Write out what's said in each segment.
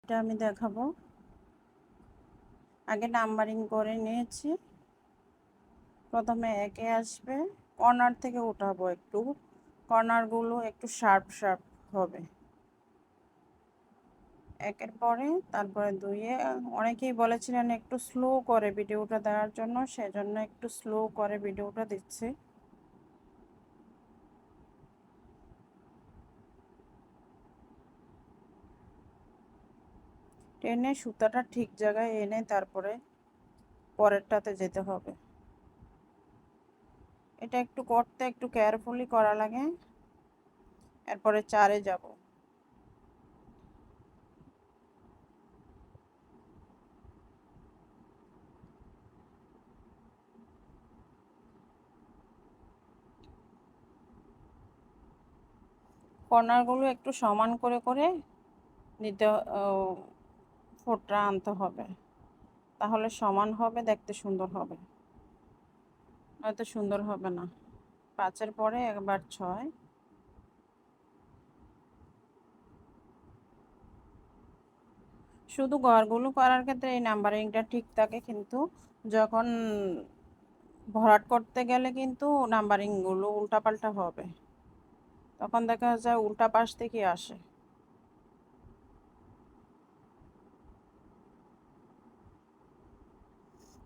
এটা আমি দেখাবো। আগে নাম্বারিং করে নিয়েছি। প্রথমে একে আসবে, কর্নার থেকে উঠাবো, একটু কর্নারগুলো একটু শার্প শার্প হবে। একের পরে তারপরে দুইয়ে। অনেকেই বলেছিলেন একটু স্লো করে ভিডিওটা দেওয়ার জন্য, সেজন্য একটু স্লো করে ভিডিওটা দিচ্ছি। টেনে সুতাটা ঠিক জায়গায় এনে তারপরে পরেরটাতে যেতে হবে। এটা একটু করতে একটু কেয়ারফুলি করা লাগে। এরপরে 4-এ যাব। কর্নারগুলো একটু সমান করে করে নিতে, ফোঁটা আনতে হবে, তাহলে সমান হবে, দেখতে সুন্দর হবে, নয়তো সুন্দর হবে না। 5-এর পরে একবার 6। শুধু ঘরগুলো করার ক্ষেত্রে এই নাম্বারিংটা ঠিক থাকে, কিন্তু যখন ভরাট করতে গেলে কিন্তু নাম্বারিংগুলো উল্টাপাল্টা হবে, তখন দেখা যায় উল্টা পাশ থেকে আসে।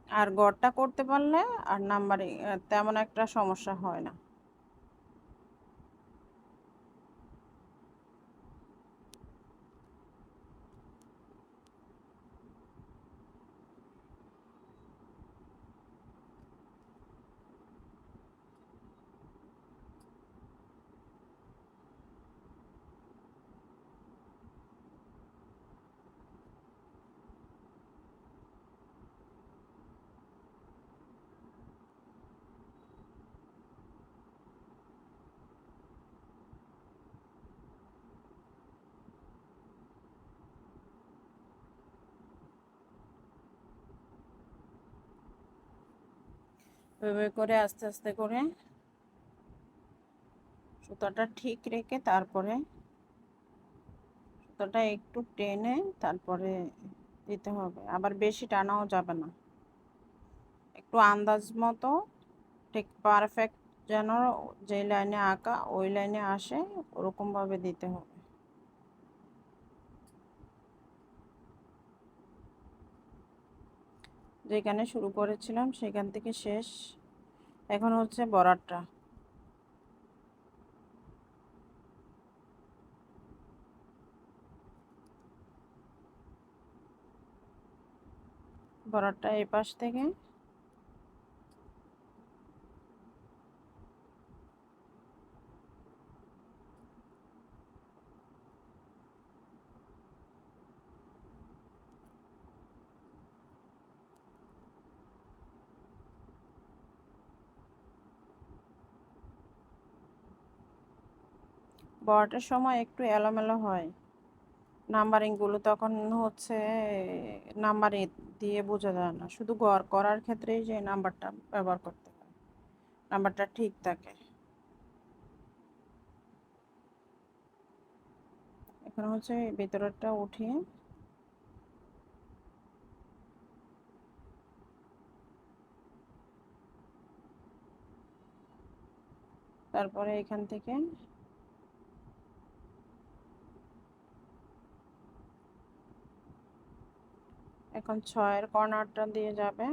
আর গড়টা করতে পারলে আর নাম্বারিং তেমন একটা সমস্যা হয় না। এভাবে করে আস্তে আস্তে করে সুতাটা ঠিক রেখে তারপরে সুতাটা একটু টেনে তারপরে দিতে হবে, আবার বেশি টানাও যাবে না। একটু আন্দাজ মতো, ঠিক পারফেক্ট যেন যে লাইনে আঁকা ওই লাইনে আসে, ওরকমভাবে দিতে হবে। যেখানে শুরু করেছিলাম সেখান থেকে শেষ। এখন হচ্ছে বর্ডারটা। বর্ডারটা এই পাশ থেকে বর্ডারের সময় একটু এলোমেলো হয় নাম্বারিংগুলো, তখন হচ্ছে নাম্বারিং দিয়ে বোঝা যায় না। শুধু গড় করার ক্ষেত্রেই যে নাম্বারটা ব্যবহার করতে হয়, নাম্বারটা ঠিক থাকে। এখন হচ্ছে ভেতরটা উঠিয়ে তারপরে এখান থেকে এখন 6-এর কর্নারটা দিয়ে যাবে।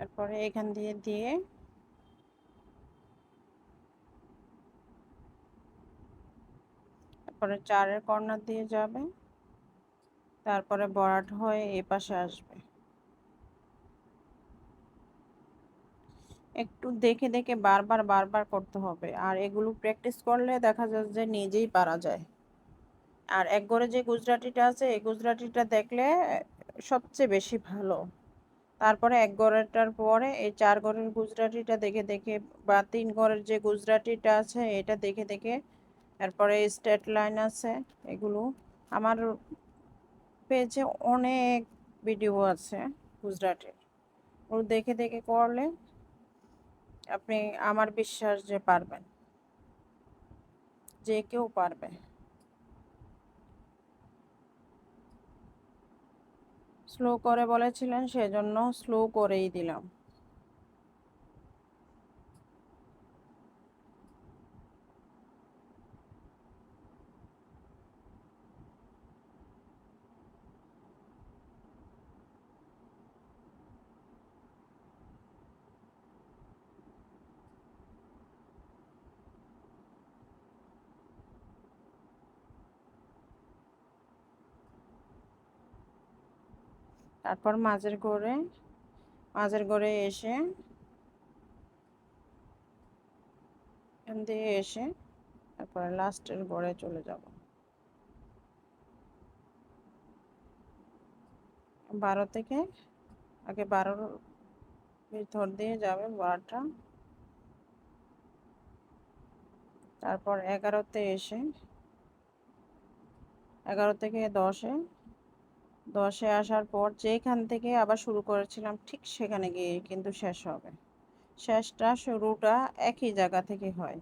এরপরে এখান দিয়ে দিয়ে তারপরে 4-এর কর্নার দিয়ে যাবে, তারপরে বর্ডার হয়ে এ পাশে আসবে। একটু দেখে দেখে বারবার বারবার করতে হবে, আর এগুলো প্র্যাকটিস করলে দেখা যায় যে নিজেই পারা যায়। আর এক ঘরে যে গুজরাটিটা আছে, এই গুজরাটিটা দেখলে সবচেয়ে বেশি ভালো। তারপরে এক ঘরেরটার পরে এই 4 ঘরের গুজরাটিটা দেখে দেখে, বা 3 ঘরের যে গুজরাটিটা আছে এটা দেখে দেখে, এরপরে স্ট্রেট লাইন আছে এগুলো। আমার পেজে অনেক ভিডিও আছে গুজরাটের, ও দেখে দেখে করলে আপনি, আমার বিশ্বাস যে পারবেন, যে কেউ পারবে। স্লো করে বলেছিলেন, সেজন্য স্লো করেই দিলাম। তারপর মাঝের ঘরে এসে, এখান দিয়ে এসে তারপরে লাস্টের ঘরে চলে যাব। 12 থেকে, আগে 12 ভিতর দিয়ে যাবে 12টা, তারপর 11তে এসে, 11 থেকে 10-এ আসার পর যেখান থেকে আবার শুরু করেছিলাম ঠিক সেখানে গিয়ে কিন্তু শেষ হবে। শেষটা শুরুটা একই জায়গা থেকে হয়।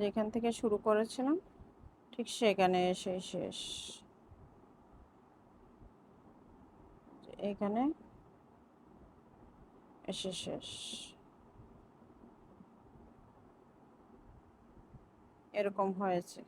যেখান থেকে শুরু করেছিলাম ঠিক সেখানে এসে শেষ। এখানে এসে শেষ, এরকম হয়েছে।